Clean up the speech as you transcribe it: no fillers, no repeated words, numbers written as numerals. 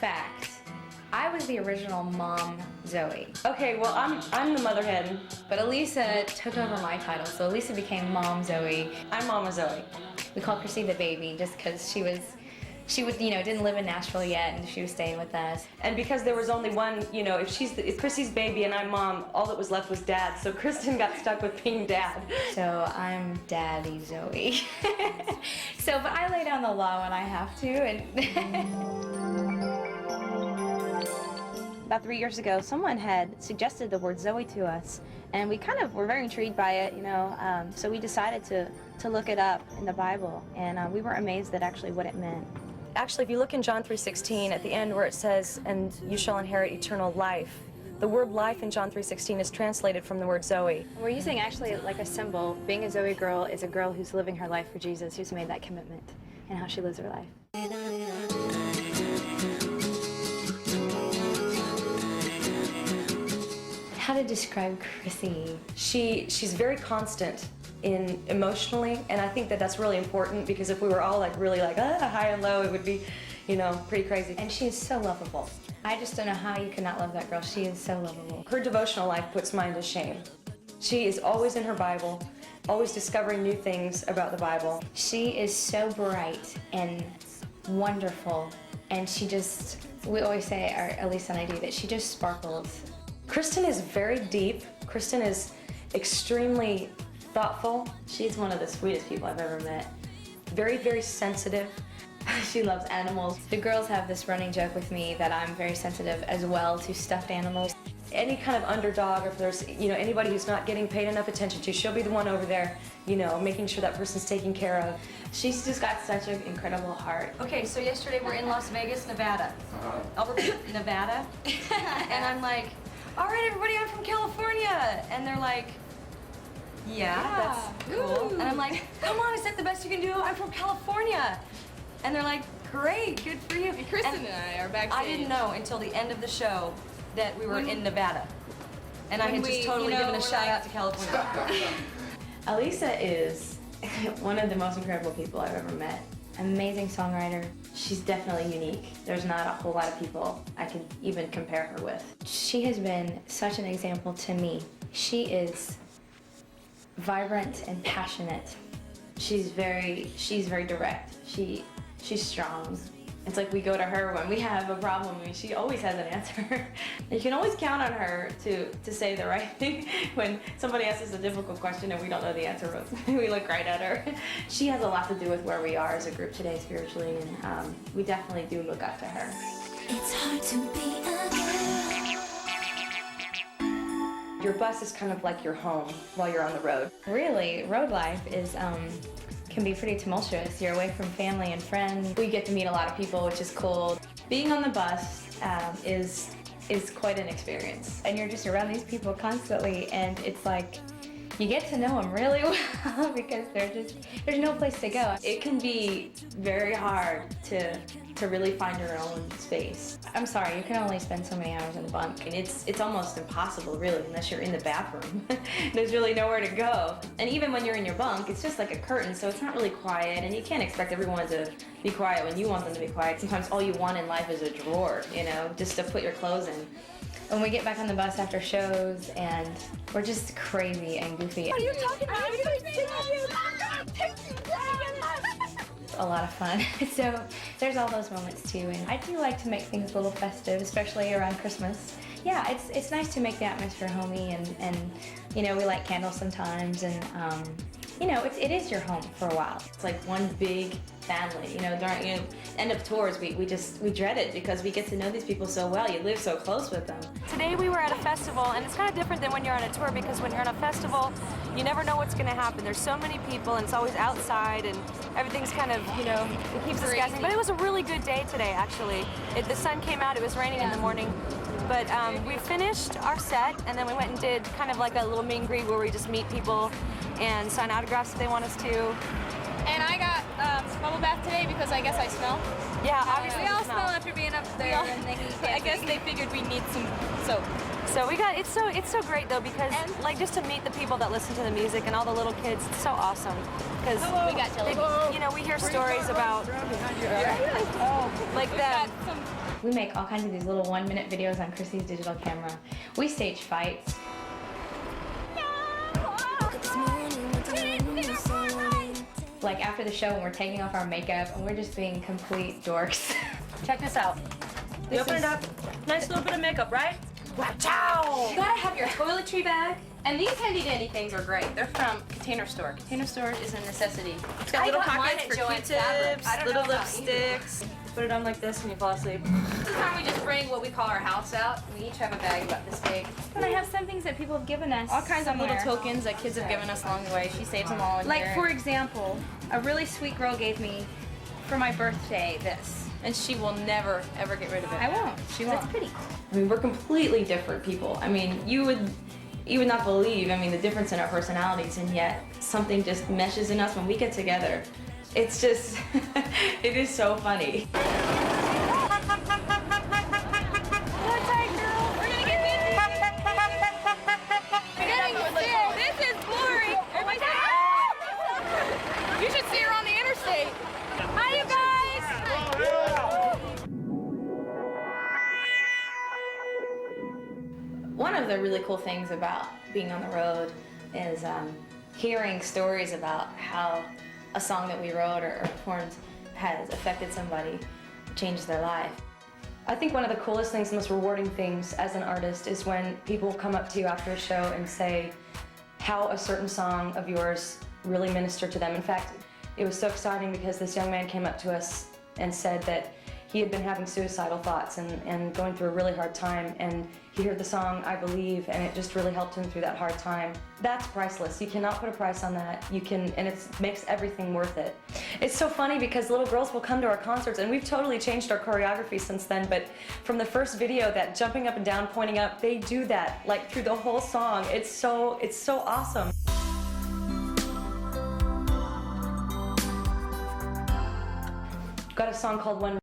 fact, I was the original mom, Zoey. Okay, well, I'm the mother hen. But Elisa took over my title, so Elisa became Mom Zoey. I'm Mama Zoey. We called Chrissy the baby just because she was, didn't live in Nashville yet, and she was staying with us. And because there was only one, if Chrissy's baby and I'm mom, all that was left was dad. So Kristen got stuck with being dad. So I'm Daddy Zoey. But I lay down the law when I have to. And About 3 years ago, someone had suggested the word Zoey to us, and we kind of were very intrigued by it, so we decided to look it up in the Bible, and we were amazed at actually what it meant. Actually, if you look in John 3:16, at the end where it says, "And you shall inherit eternal life," the word life in John 3:16 is translated from the word Zoey. We're using actually like a symbol. Being a Zoey girl is a girl who's living her life for Jesus, who's made that commitment, and how she lives her life. how to describe Chrissy? She's very constant in emotionally, and I think that that's really important, because if we were all really high and low, it would be, pretty crazy. And she is so lovable. I just don't know how you could not love that girl. She is so lovable. Her devotional life puts mine to shame. She is always in her Bible, always discovering new things about the Bible. She is so bright and wonderful, and we always say, or Elisa and I do, that she just sparkles. Kristen is very deep. Kristen is extremely thoughtful. She's one of the sweetest people I've ever met. Very, very sensitive. She loves animals. The girls have this running joke with me that I'm very sensitive as well to stuffed animals. Any kind of underdog, or if there's anybody who's not getting paid enough attention to, she'll be the one over there, making sure that person's taken care of. She's just got such an incredible heart. Okay, so yesterday we're in Las Vegas, Nevada. Albuquerque, Nevada. And I'm like, all right, everybody, I'm from California. And they're like, yeah, that's cool. And I'm like, come on, is that the best you can do? I'm from California. And they're like, great, good for you. And Kristen and I are backstage. I didn't know until the end of the show that we were in Nevada. And I had just totally given a shout out to California. Elisa is one of the most incredible people I've ever met. Amazing songwriter. She's definitely unique. There's not a whole lot of people I can even compare her with. She has been such an example to me. She is vibrant and passionate. She's very direct. She's strong. It's like we go to her when we have a problem, and she always has an answer. You can always count on her to say the right thing when somebody asks us a difficult question and we don't know the answer. We look right at her. She has a lot to do with where we are as a group today spiritually, and we definitely do look up to her. It's hard to be a girl. Your bus is kind of like your home while you're on the road. Really, road life is can be pretty tumultuous. You're away from family and friends. We get to meet a lot of people, which is cool. Being on the bus is quite an experience. And you're just around these people constantly, and it's like you get to know them really well because there's no place to go. It can be very hard to really find your own space. I'm sorry, you can only spend so many hours in the bunk, and it's almost impossible really unless you're in the bathroom. There's really nowhere to go. And even when you're in your bunk, it's just like a curtain, so it's not really quiet, and you can't expect everyone to be quiet when you want them to be quiet. Sometimes all you want in life is a drawer, just to put your clothes in. When we get back on the bus after shows, and we're just crazy and goofy. What are you talking about? A lot of fun. So there's all those moments too, and I do like to make things a little festive, especially around Christmas. Yeah, it's nice to make the atmosphere homey, and we light candles sometimes, and it is your home for a while. It's like one big family. During end of tours, we dread it because we get to know these people so well. You live so close with them. Today we were at a festival, and it's kind of different than when you're on a tour, because when you're on a festival, you never know what's going to happen. There's so many people, and it's always outside, and everything's kind of, it keeps us guessing. But it was a really good day today, actually. The sun came out, it was raining in the morning. But we finished our set, and then we went and did kind of like a little meet and greet where we just meet people and sign autographs if they want us to. And I got bubble bath today because I guess I smell. Yeah, obviously we all smell after being up there, and I guess they figured we need some soap. So it's so great though, because just to meet the people that listen to the music and all the little kids, it's so awesome. Because we got jelly. We hear stories about like them. We make all kinds of these little 1-minute videos on Chrissy's digital camera. We stage fights. Like after the show when we're taking off our makeup and we're just being complete dorks. Check this out. You open it up, nice little bit of makeup, right? Wow! You gotta have your toiletry bag. And these handy dandy things are great. They're from Container Store. Container Store is a necessity. It's got little pockets for Q-tips, little lipsticks. Put it on like this when you fall asleep. This time we just bring what we call our house out. We each have a bag about this big. And I have some things that people have given us. All kinds somewhere. of little tokens that kids have given us along the way. She saves them all in Like, here. for example, a really sweet girl gave me, for my birthday, this. And she will never, ever get rid of it. I won't. She won't. It's pretty. I mean, we're completely different people. I mean, you would not believe, I mean, the difference in our personalities, and yet something just meshes in us when we get together. It's just, it is so funny. This is Glory. Everybody say, ah! You should see her on the interstate. Hi, you guys. One of the really cool things about being on the road is hearing stories about how a song that we wrote or performed has affected somebody, changed their life. I think one of the coolest things, most rewarding things as an artist is when people come up to you after a show and say how a certain song of yours really ministered to them. In fact, it was so exciting because this young man came up to us and said that he had been having suicidal thoughts and going through a really hard time, and he heard the song I Believe, and it just really helped him through that hard time. That's priceless. You cannot put a price on that. You can, and it makes everything worth it. It's so funny because little girls will come to our concerts, and we've totally changed our choreography since then, but from the first video, that jumping up and down, pointing up, they do that like through the whole song. It's so awesome. Got a song called One